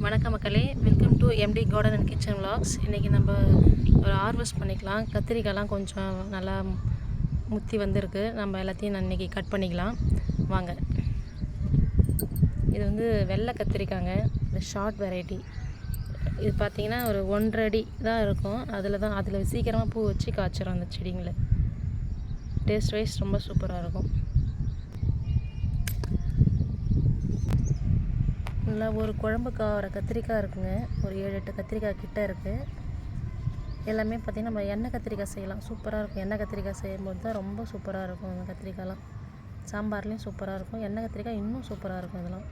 வணக்கம் மக்களே, welcome to MT garden and kitchen vlogs. இன்றைக்கி நம்ம ஒரு ஹார்வெஸ்ட் பண்ணிக்கலாம். கத்திரிக்காய்லாம் கொஞ்சம் நல்லா முத்தி வந்திருக்கு. நம்ம எல்லாத்தையும் நான் இன்றைக்கி கட் பண்ணிக்கலாம் வாங்க. இது வந்து வெள்ளை கத்திரிக்காங்க, இந்த ஷார்ட் வெரைட்டி. இது பார்த்திங்கன்னா ஒரு 1.5 அடி தான் இருக்கும். அதில் சீக்கிரமாக பூ வச்சு காய்ச்சிரும் அந்த செடிங்களை. டேஸ்ட் வைஸ் ரொம்ப சூப்பராக இருக்கும். நல்லா ஒரு குழம்புக்காக வர கத்திரிக்காய் இருக்குங்க. ஒரு 7-8 கத்திரிக்காய் கிட்ட இருக்குது. எல்லாமே பார்த்திங்கன்னா நம்ம எண்ணெய் கத்திரிக்காய் செய்யலாம், சூப்பராக இருக்கும். எண்ணெய் கத்திரிக்காய் செய்யும்போது தான் ரொம்ப சூப்பராக இருக்கும். அந்த கத்திரிக்காய்லாம் சாம்பார்லேயும் சூப்பராக இருக்கும். எண்ணெய் கத்திரிக்காய் இன்னும் சூப்பராக இருக்கும். இதெல்லாம்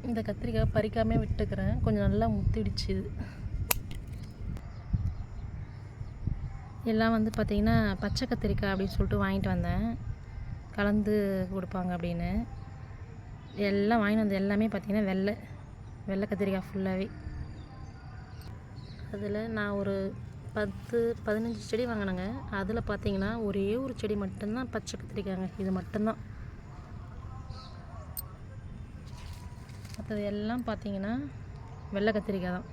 இந்த கத்திரிக்காய் பறிக்காமல் விட்டுக்கிறேன். கொஞ்சம் நல்லா முத்திடுச்சு. எல்லாம் வந்து பார்த்திங்கன்னா பச்சை கத்திரிக்காய் அப்படின்னு சொல்லிட்டு வாங்கிட்டு வந்தேன், கலந்து கொடுப்பாங்க அப்படின்னு. எல்லாம் வாங்கிட்டு வந்தது எல்லாமே பார்த்திங்கன்னா வெள்ளை கத்திரிக்காய் ஃபுல்லாகவே. அதில் நான் ஒரு 10-15 செடி வாங்கினேங்க. அதில் பார்த்திங்கன்னா ஒரே ஒரு செடி மட்டும்தான் பச்சை கத்திரிக்காய்ங்க. இது மட்டும்தான். மற்றது எல்லாம் பார்த்திங்கன்னா வெள்ளை கத்திரிக்காய் தான்.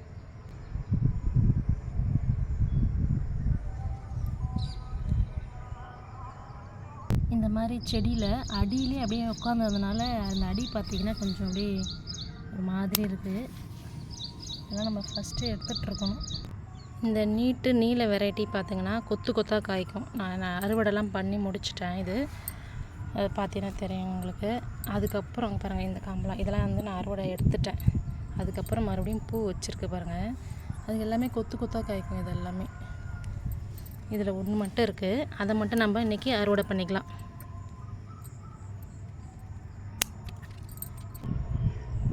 இந்த மாதிரி செடியில் அடியிலே அப்படியே உட்காந்ததுனால அந்த அடி பார்த்திங்கன்னா கொஞ்சம் அப்படியே ஒரு மாதிரி இருக்குது. இதெல்லாம் நம்ம ஃபஸ்ட்டு எடுத்துகிட்ருக்கணும். இந்த நீல வெரைட்டி பார்த்திங்கன்னா கொத்து கொத்தாக காய்க்கும். நான் அறுவடைலாம் பண்ணி முடிச்சிட்டேன். இது அது பார்த்தீங்கன்னா தெரியும் உங்களுக்கு. அதுக்கப்புறம் பாருங்கள், இந்த காம்பெலாம் இதெல்லாம் வந்து நான் அறுவடை எடுத்துட்டேன். அதுக்கப்புறம் மறுபடியும் பூ வச்சுருக்கு பாருங்கள். அது எல்லாமே கொத்து கொத்தாக காய்க்கும். இது எல்லாமே இதில் ஒன்று மட்டும் இருக்குது. அதை மட்டும் நம்ம இன்றைக்கி அறுவடை பண்ணிக்கலாம்.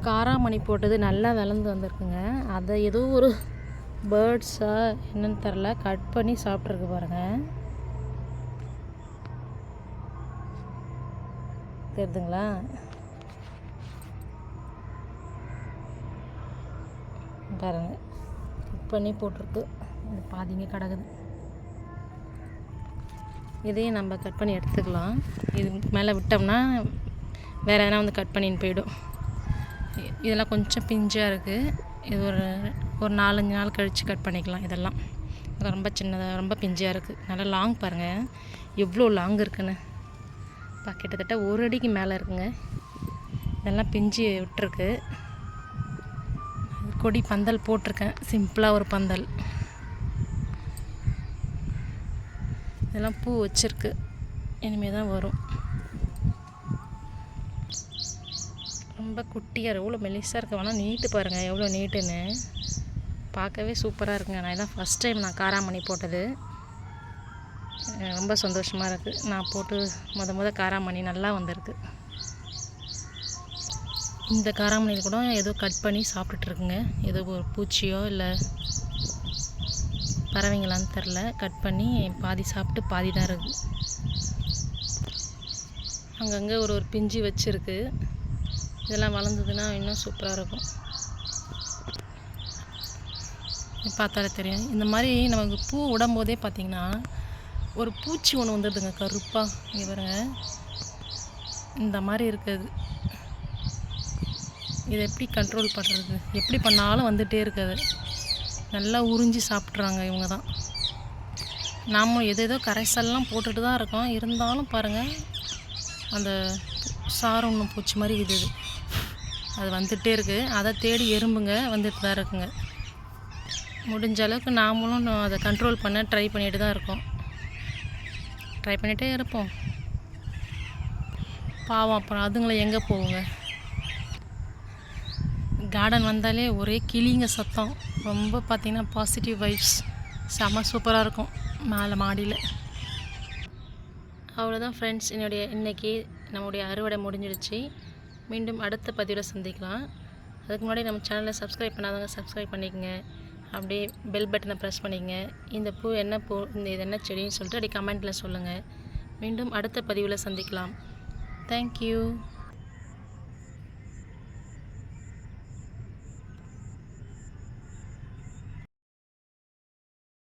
காராமணி போட்டது நல்லா வளர்ந்து வந்திருக்குங்க. அதை ஏதோ ஒரு பேர்ட்ஸாக என்னன்னு தெரில கட் பண்ணி சாப்பிட்ருக்கு பாருங்கள். தெரியுதுங்களா? பாருங்கள், கட் பண்ணி போட்டிருக்கு. இது பாதிங்க கிடக்குது. இதையும் நம்ம கட் பண்ணி எடுத்துக்கலாம். இது மேலே விட்டோம்னா வேறு எதனா வந்து கட் பண்ணின்னு போயிடும். இதெல்லாம் கொஞ்சம் பிஞ்சாக இருக்குது. இது ஒரு 4-5 நாள் கழித்து கட் பண்ணிக்கலாம். இதெல்லாம் ரொம்ப சின்னதாக ரொம்ப பிஞ்சாக இருக்குது. நல்லா லாங் பாருங்கள், எவ்வளோ லாங் இருக்குன்னு. கிட்டத்தட்ட 1 அடிக்கு மேலே இருக்குங்க. இதெல்லாம் பிஞ்சு விட்டுருக்கு. கொடி பந்தல் போட்டிருக்கேன், சிம்பிளாக ஒரு பந்தல். இதெல்லாம் பூ வச்சிருக்கு, இனிமேல் தான் வரும். ரொம்ப குட்டியாக எவ்வளோ மெலிசாக இருக்க, வேணால் நீட்டு பாருங்கள் எவ்வளோ நீட்டுன்னு. பார்க்கவே சூப்பராக இருக்குங்க. நான் இதான் ஃபஸ்ட் டைம் நான் காராமணி போட்டது. ரொம்ப சந்தோஷமாக இருக்குது. நான் போட்டு முத காராமணி நல்லா வந்திருக்கு. இந்த காராமணியில் கூட ஏதோ கட் பண்ணி சாப்பிட்டுட்ருக்குங்க. ஏதோ ஒரு பூச்சியோ இல்லை பறவைங்களான்னு தெரில, கட் பண்ணி பாதி சாப்பிட்டு பாதி தான் இருக்குது. அங்கங்கே ஒரு பிஞ்சு வச்சுருக்கு. இதெல்லாம் வளர்ந்ததுன்னா இன்னும் சூப்பராக இருக்கும். பார்த்தாலே தெரியும். இந்த மாதிரி நமக்கு பூ விடும்போதே பார்த்திங்கன்னா ஒரு பூச்சி ஒன்று வந்துடுதுங்க, கருப்பாக. இங்கே பாருங்க, இந்த மாதிரி இருக்குது. இதை எப்படி கண்ட்ரோல் பண்ணுறது? எப்படி பண்ணாலும் வந்துகிட்டே இருக்குது. நல்லா உறிஞ்சி சாப்பிட்றாங்க இவங்க தான். நாம் ஏதோ கரைசல்லாம் போட்டுட்டு தான் இருக்கோம். இருந்தாலும் பாருங்கள், அந்த சாரம் ஒன்றும் பூச்சி மாதிரி இது அது வந்துகிட்டே இருக்குது. அதை தேடி எறும்புங்க வந்துட்டு தான் இருக்குங்க. முடிஞ்ச அளவுக்கு நாமளும் அதை கண்ட்ரோல் பண்ண ட்ரை பண்ணிகிட்டு தான் இருக்கோம். ட்ரை பண்ணிகிட்டே இருப்போம். பாவம், அப்புறம் அதுங்களை எங்கே போகுங்க? கார்டன் வந்தாலே ஒரே கிளிங்க சத்தம். ரொம்ப பார்த்திங்கன்னா பாசிட்டிவ் வைப்ஸ் செம்ம சூப்பராக இருக்கும் மேலே மாடியில். அவ்வளோதான் ஃப்ரெண்ட்ஸ், இன்றைக்கி நம்முடைய அறுவடை முடிஞ்சிடுச்சு. மீண்டும் அடுத்த பதிவில் சந்திக்கலாம். அதுக்கு முன்னாடி நம்ம சேனலை சப்ஸ்கிரைப் பண்ணாதவங்க சப்ஸ்கிரைப் பண்ணிக்கங்க. அப்படியே பெல் பட்டனை ப்ரெஸ் பண்ணிக்கங்க. இந்த பூ என்ன பூ, இது என்ன செடின்னு சொல்லிட்டு அப்படியே கமெண்ட்டில் சொல்லுங்கள். மீண்டும் அடுத்த பதிவில் சந்திக்கலாம். தேங்க்யூ.